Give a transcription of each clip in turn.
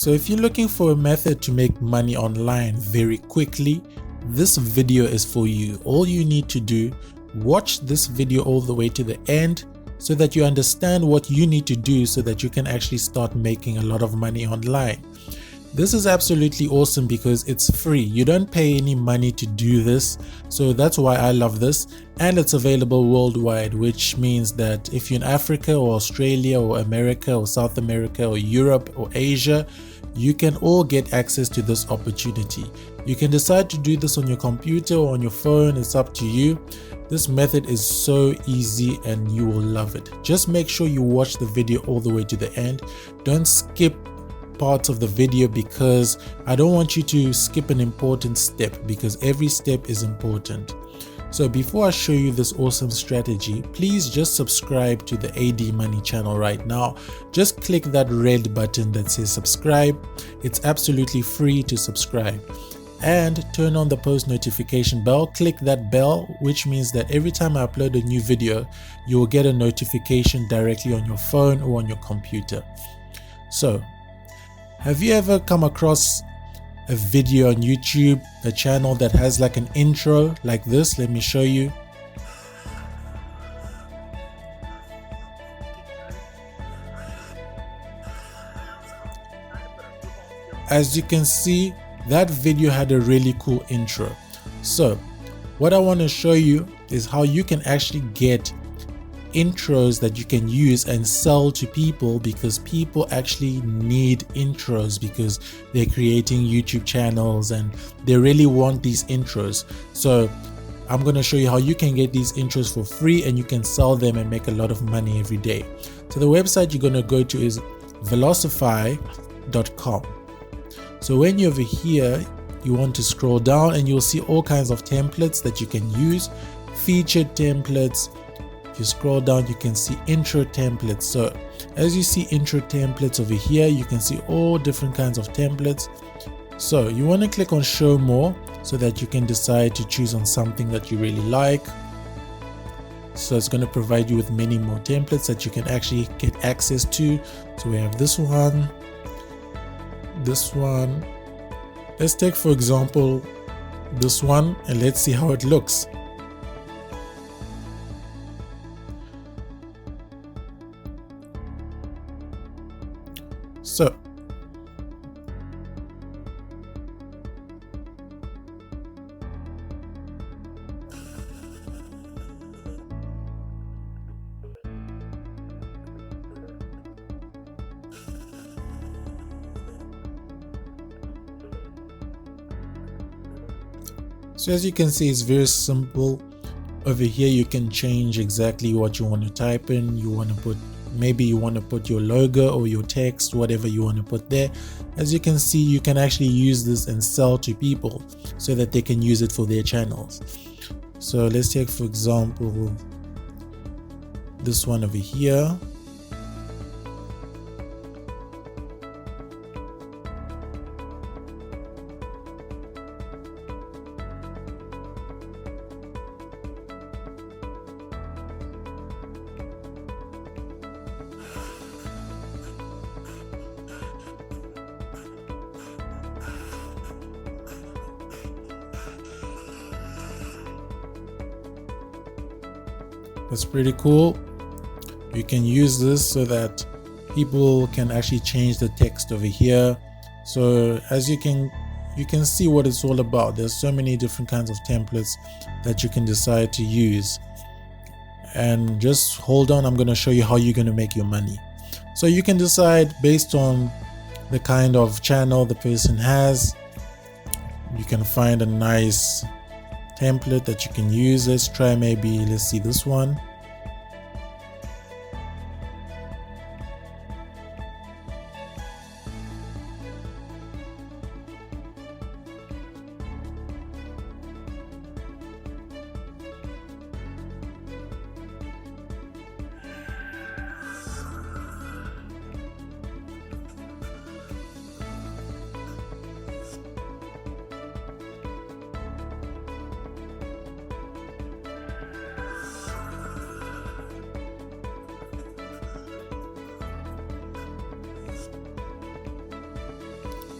So if you're looking for a method to make money online very quickly, this video is for you. All you need to do, watch this video all the way to the end so that you understand what you need to do so that you can actually start making a lot of money online. This is absolutely awesome because it's free. You don't pay any money to do this. So that's why I love this. And it's available worldwide, which means that if you're in Africa or Australia or America or South America or Europe or Asia, you can all get access to this opportunity. You can decide to do this on your computer or on your phone. It's up to you. This method is so easy and you will love it. Just make sure you watch the video all the way to the end. Don't skip parts of the video because I don't want you to skip an important step, because every step is important. So before I show you this awesome strategy, please just subscribe to the AD Money channel right now. Just click that red button that says subscribe. It's absolutely free to subscribe. And turn on the post notification bell. Click that bell, which means that every time I upload a new video, you will get a notification directly on your phone or on your computer. So, have you ever come across a video on YouTube, a channel that has like an intro like this? Let me show you. As you can see, that video had a really cool intro. So what I want to show you is how you can actually get intros that you can use and sell to people, because people actually need intros because they're creating YouTube channels and they really want these intros. So I'm going to show you how you can get these intros for free and you can sell them and make a lot of money every day. So the website you're going to go to is velocify.com. So when you're over here, you want to scroll down and you'll see all kinds of templates that you can use, featured templates. If you scroll down, you can see intro templates. So as you see intro templates over here, you can see all different kinds of templates. So you want to click on show more so that you can decide to choose on something that you really like. So it's going to provide you with many more templates that you can actually get access to. So we have this one. Let's take, for example, this one and let's see how it looks. So as you can see, it's very simple. Over here you can change exactly what you want to type in. Maybe you want to put your logo or your text, whatever you want to put there. As you can see, you can actually use this and sell to people so that they can use it for their channels. So let's take, for example, this one over here. That's pretty cool. You can use this so that people can actually change the text over here. So as you can see what it's all about. There's so many different kinds of templates that you can decide to use. And just hold on, I'm going to show you how you're going to make your money. So you can decide based on the kind of channel the person has. You can find a nice template that you can use. Let's see this one.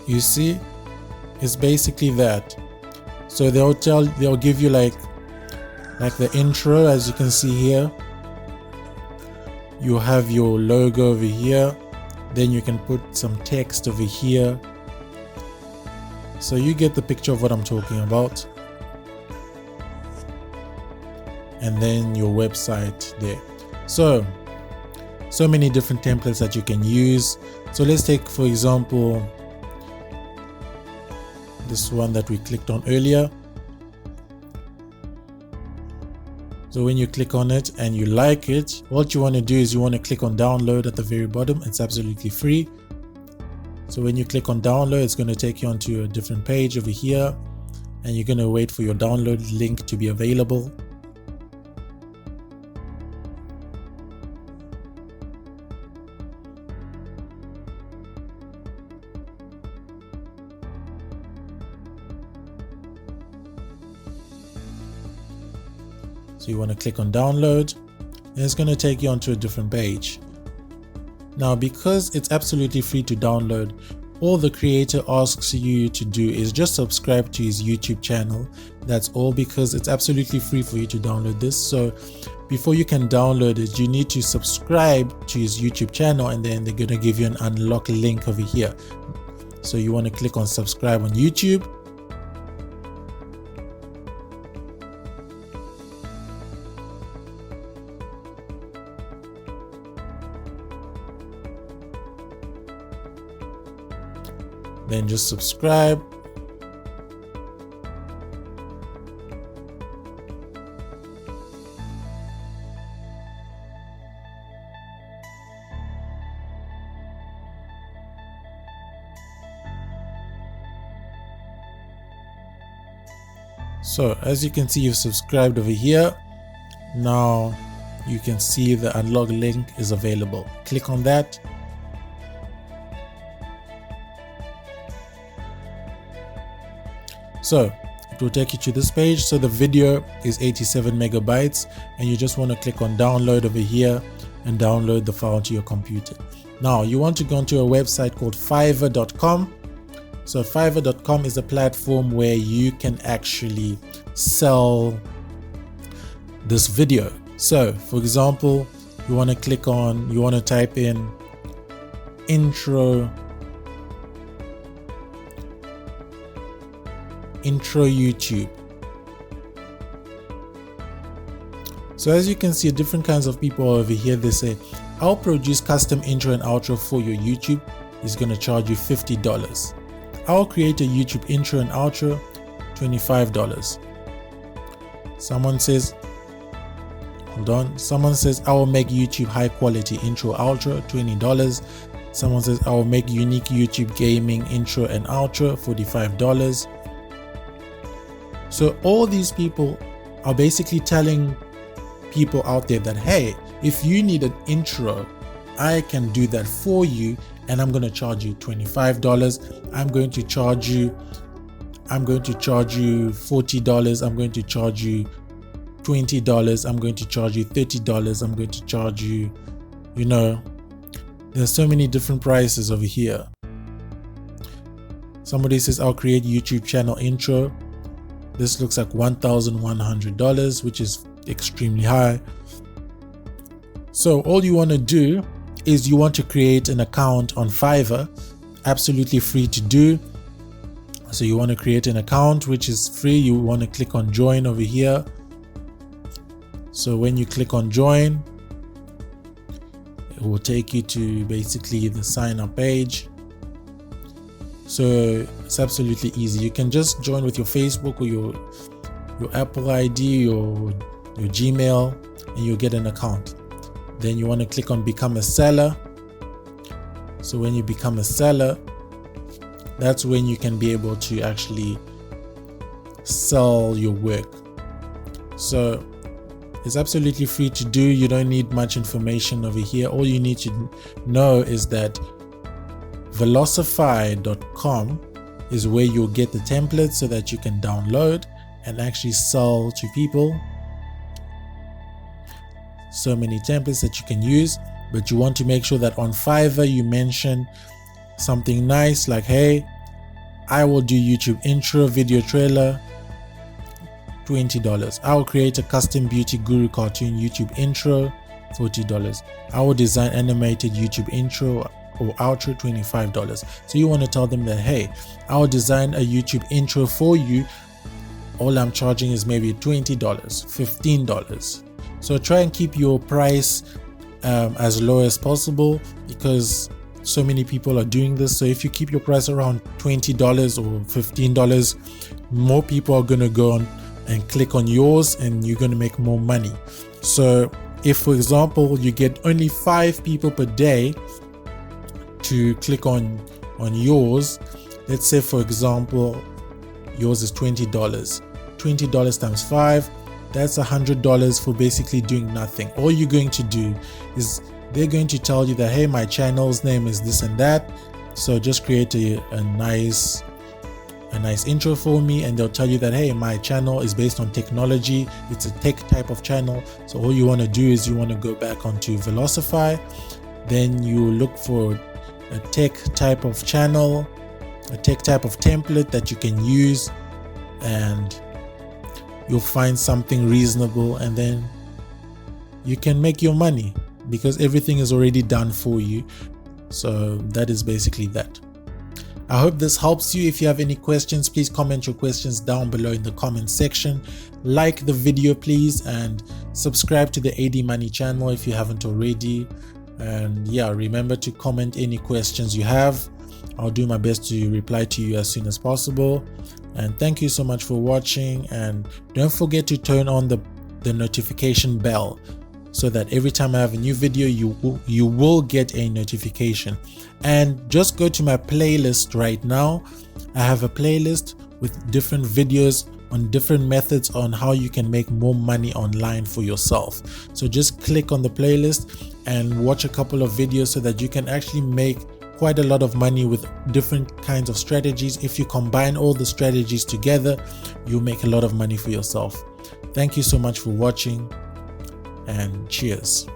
You see, it's basically that. So they'll give you like the intro, as you can see here. You have your logo over here, then you can put some text over here. So you get the picture of what I'm talking about. And then your website there. So many different templates that you can use. So let's take, for example, this one that we clicked on earlier. So when you click on it and you like it, what you want to do is you want to click on download at the very bottom. It's absolutely free. So when you click on download, it's going to take you onto a different page over here, and you're going to wait for your download link to be available. So you want to click on download, and it's going to take you onto a different page. Now, because it's absolutely free to download, all the creator asks you to do is just subscribe to his YouTube channel. That's all, because it's absolutely free for you to download this. So before you can download it, you need to subscribe to his YouTube channel, and then they're going to give you an unlock link over here. So you want to click on subscribe on YouTube. Then just subscribe. So as you can see, you've subscribed over here. Now you can see the unlock link is available. Click on that. So it will take you to this page. So the video is 87 megabytes, and you just want to click on download over here and download the file to your computer. Now you want to go onto a website called fiverr.com. So fiverr.com is a platform where you can actually sell this video. So for example, you want to type in intro YouTube. So as you can see, different kinds of people over here. They say, I'll produce custom intro and outro for your YouTube. It's going to charge you $50. I'll create a YouTube intro and outro, $25. Someone says, I will make YouTube high quality intro outro, $20. Someone says, I will make unique YouTube gaming intro and outro, $45. So all these people are basically telling people out there that, hey, if you need an intro, I can do that for you, and I'm going to charge you $25. I'm going to charge you $40. I'm going to charge you $20. I'm going to charge you $30. I'm going to charge you, there's so many different prices over here. Somebody says, I'll create YouTube channel intro. This looks like $1,100, which is extremely high. So all you want to do is you want to create an account on Fiverr, absolutely free to do. So you want to create an account, which is free. You want to click on join over here. So when you click on join, it will take you to basically the sign up page. So it's absolutely easy. You can just join with your Facebook or your Apple ID or your Gmail, and you'll get an account. Then you want to click on become a seller. So when you become a seller, that's when you can be able to actually sell your work. So it's absolutely free to do. You don't need much information over here. All you need to know is that velocify.com is where you'll get the templates so that you can download and actually sell to people. So many templates that you can use, but you want to make sure that on Fiverr you mention something nice like, hey, I will do YouTube intro, video trailer, $20. I will create a custom beauty guru cartoon YouTube intro, $40. I will design animated YouTube intro or outro, $25. So you want to tell them that, hey, I will design a YouTube intro for you. All I'm charging is maybe $20, $15. So try and keep your price as low as possible, because so many people are doing this. So if you keep your price around $20 or $15, more people are going to go on and click on yours, and you're going to make more money. So if, for example, you get only 5 people per day to click on yours, let's say, for example, yours is $20. $20 times 5, that's $100 for basically doing nothing. All you're going to do is they're going to tell you that, hey, my channel's name is this and that, so just create a nice intro for me, and they'll tell you that, hey, my channel is based on technology, it's a tech type of channel. So all you want to do is you want to go back onto Velocify, then you look for a tech type of channel, a tech type of template that you can use, and you'll find something reasonable, and then you can make your money because everything is already done for you. So that is basically that. I hope this helps you. If you have any questions, please comment your questions down below in the comment section. Like the video please, and subscribe to the AD Money channel if you haven't already. And yeah, remember to comment any questions you have. I'll do my best to reply to you as soon as possible. And thank you so much for watching, and don't forget to turn on the notification bell, so that every time I have a new video, you will get a notification. And just go to my playlist right now. I have a playlist with different videos on different methods on how you can make more money online for yourself. So just click on the playlist and watch a couple of videos so that you can actually make quite a lot of money with different kinds of strategies. If you combine all the strategies together, you'll make a lot of money for yourself. Thank you so much for watching, and cheers.